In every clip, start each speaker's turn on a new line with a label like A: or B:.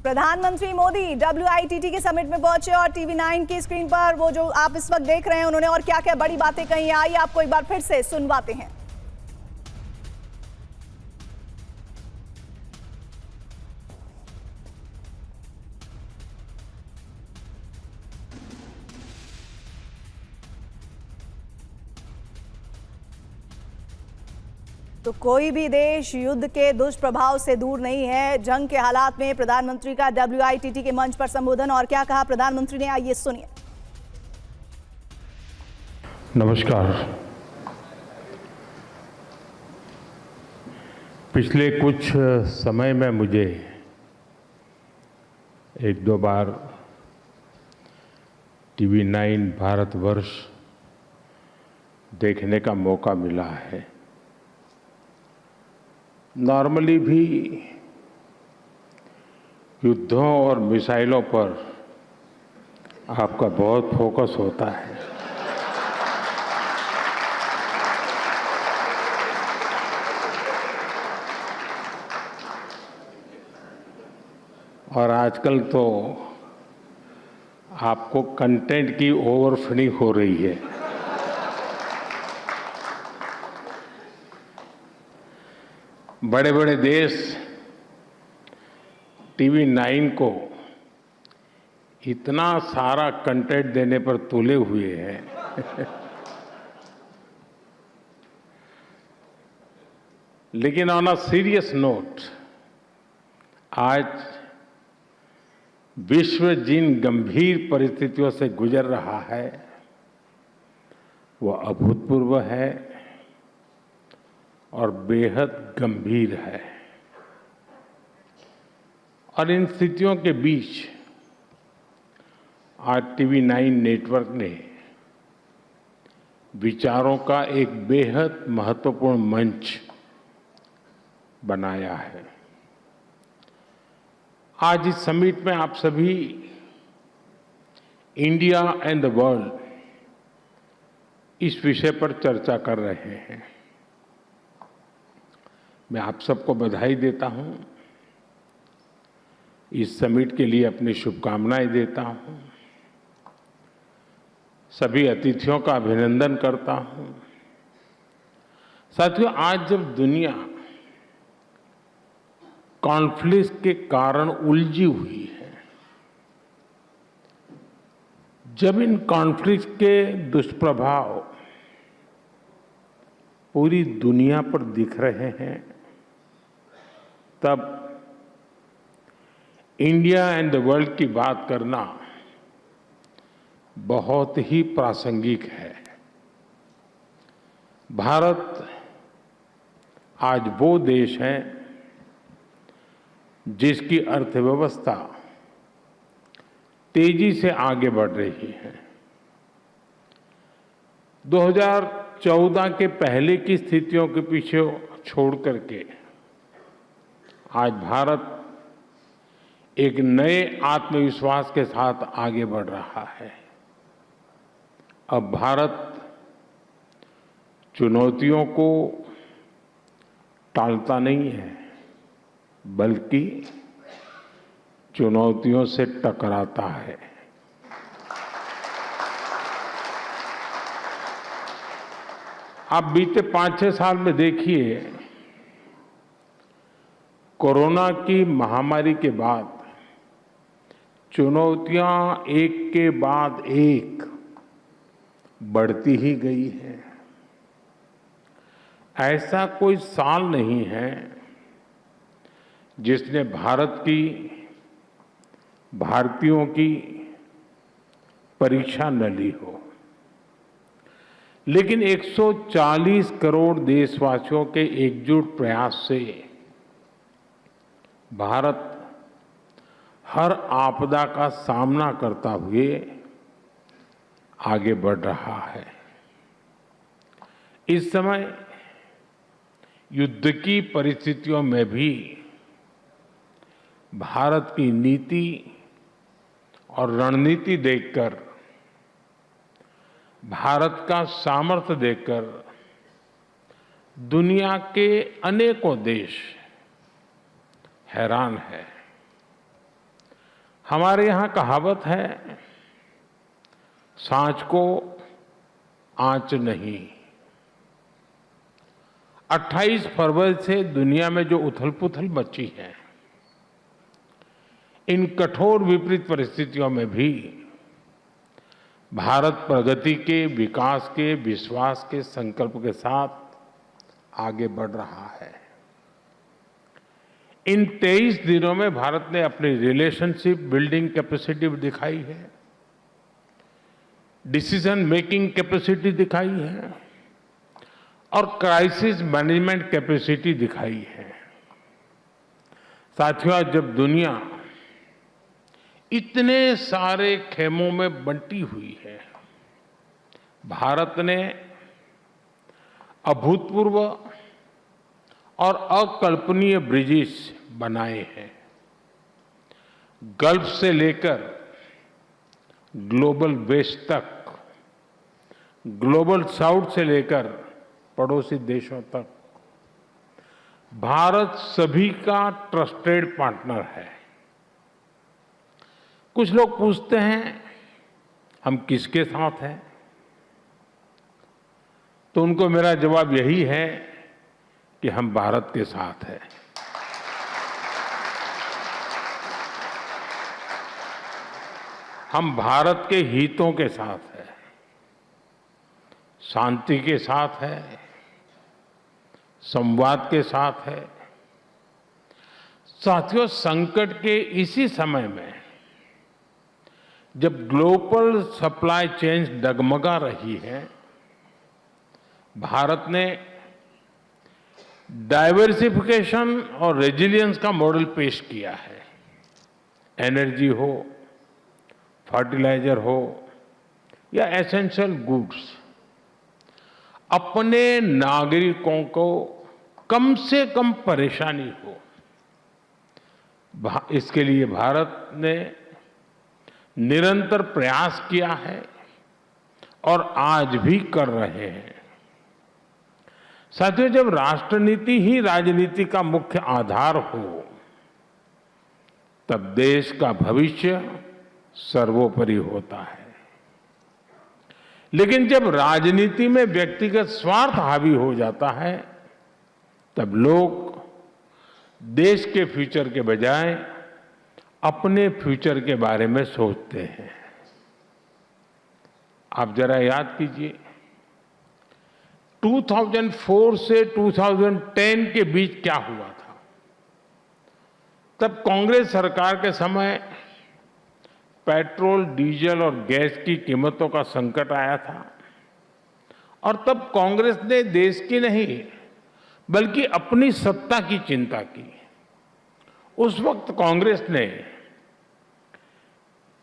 A: प्रधानमंत्री मोदी WITT के summit में पहुंचे और TV9 की स्क्रीन पर वो जो आप इस वक्त देख रहे हैं उन्होंने और क्या क्या बड़ी बातें कही हैं, आइए आपको एक बार फिर से सुनवाते हैं। तो कोई भी देश युद्ध के दुष्प्रभाव से दूर नहीं है। जंग के हालात में प्रधानमंत्री का WITT के मंच पर संबोधन और क्या कहा प्रधानमंत्री ने, आइए सुनिए।
B: नमस्कार। पिछले कुछ समय में मुझे एक दो बार TV9 भारतवर्ष देखने का मौका मिला है। नॉर्मली भी युद्धों और मिसाइलों पर आपका बहुत फोकस होता है, और आजकल तो आपको कंटेंट की ओवरफिलिंग हो रही है। बड़े बड़े देश TV9 को इतना सारा कंटेंट देने पर तुले हुए हैं लेकिन ऑन अ सीरियस नोट, आज विश्व जिन गंभीर परिस्थितियों से गुजर रहा है वो अभूतपूर्व है और बेहद गंभीर है। और इन स्थितियों के बीच आज TV9 नेटवर्क ने विचारों का एक बेहद महत्वपूर्ण मंच बनाया है। आज इस समिट में आप सभी इंडिया एंड द वर्ल्ड इस विषय पर चर्चा कर रहे हैं। मैं आप सबको बधाई देता हूं, इस समिट के लिए अपनी शुभकामनाएं देता हूं, सभी अतिथियों का अभिनंदन करता हूं। साथियों, आज जब दुनिया कॉन्फ्लिक्ट के कारण उलझी हुई है, जब इन कॉन्फ्लिक्ट के दुष्प्रभाव पूरी दुनिया पर दिख रहे हैं, तब इंडिया एंड द वर्ल्ड की बात करना बहुत ही प्रासंगिक है। भारत आज वो देश है जिसकी अर्थव्यवस्था तेजी से आगे बढ़ रही है। 2014 के पहले की स्थितियों के पीछे छोड़ करके आज भारत एक नए आत्मविश्वास के साथ आगे बढ़ रहा है। अब भारत चुनौतियों को टालता नहीं है, बल्कि चुनौतियों से टकराता है। आप बीते 5-6 साल में देखिए, कोरोना की महामारी के बाद चुनौतियां एक के बाद एक बढ़ती ही गई है। ऐसा कोई साल नहीं है जिसने भारत की, भारतीयों की परीक्षा न ली हो। लेकिन 140 करोड़ देशवासियों के एकजुट प्रयास से भारत हर आपदा का सामना करता हुए आगे बढ़ रहा है। इस समय युद्ध की परिस्थितियों में भी भारत की नीति और रणनीति देखकर, भारत का सामर्थ्य देखकर दुनिया के अनेकों देश हैरान है। हमारे यहाँ कहावत है, सांच को आंच नहीं। 28 फरवरी से दुनिया में जो उथल-पुथल मची है, इन कठोर विपरीत परिस्थितियों में भी भारत प्रगति के, विकास के, विश्वास के संकल्प के साथ आगे बढ़ रहा है। इन 23 दिनों में भारत ने अपनी रिलेशनशिप बिल्डिंग कैपेसिटी दिखाई है, डिसीजन मेकिंग कैपेसिटी दिखाई है और क्राइसिस मैनेजमेंट कैपेसिटी दिखाई है। साथियों, जब दुनिया इतने सारे खेमों में बंटी हुई है, भारत ने अभूतपूर्व और अकल्पनीय ब्रिजेस बनाए हैं। गल्फ से लेकर ग्लोबल वेस्ट तक, ग्लोबल साउथ से लेकर पड़ोसी देशों तक, भारत सभी का ट्रस्टेड पार्टनर है। कुछ लोग पूछते हैं, हम किसके साथ हैं? तो उनको मेरा जवाब यही है कि हम भारत के साथ हैं। हम भारत के हितों के साथ हैं, शांति के साथ है, संवाद के साथ है। साथियों, संकट के इसी समय में जब ग्लोबल सप्लाई चेन डगमगा रही है, भारत ने डाइवर्सिफिकेशन और रेजिलियंस का मॉडल पेश किया है। एनर्जी हो, फर्टिलाइजर हो या एसेंशियल गुड्स, अपने नागरिकों को कम से कम परेशानी हो, इसके लिए भारत ने निरंतर प्रयास किया है और आज भी कर रहे हैं। साथियों, जब राष्ट्रनीति ही राजनीति का मुख्य आधार हो, तब देश का भविष्य सर्वोपरि होता है। लेकिन जब राजनीति में व्यक्तिगत स्वार्थ हावी हो जाता है, तब लोग देश के फ्यूचर के बजाय अपने फ्यूचर के बारे में सोचते हैं। आप जरा याद कीजिए, 2004 से 2010 के बीच क्या हुआ था। तब कांग्रेस सरकार के समय पेट्रोल, डीजल और गैस की कीमतों का संकट आया था और तब कांग्रेस ने देश की नहीं बल्कि अपनी सत्ता की चिंता की। उस वक्त कांग्रेस ने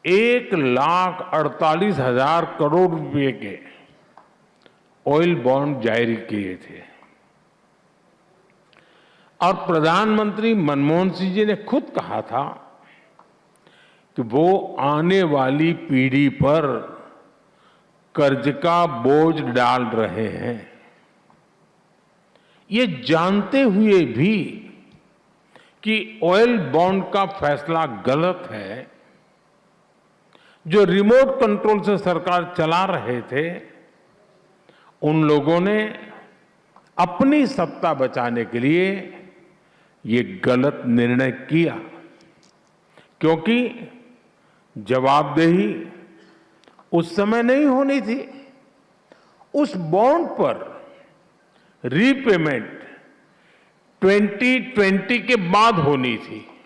B: 1,48,000 करोड़ रुपए के ऑयल बॉन्ड जारी किए थे और प्रधानमंत्री मनमोहन सिंह जी ने खुद कहा था कि वो आने वाली पीढ़ी पर कर्ज का बोझ डाल रहे हैं। ये जानते हुए भी कि ऑयल बॉन्ड का फैसला गलत है, जो रिमोट कंट्रोल से सरकार चला रहे थे, उन लोगों ने अपनी सत्ता बचाने के लिए ये गलत निर्णय किया, क्योंकि जवाबदेही उस समय नहीं होनी थी। उस बॉन्ड पर रीपेमेंट 2020 के बाद होनी थी।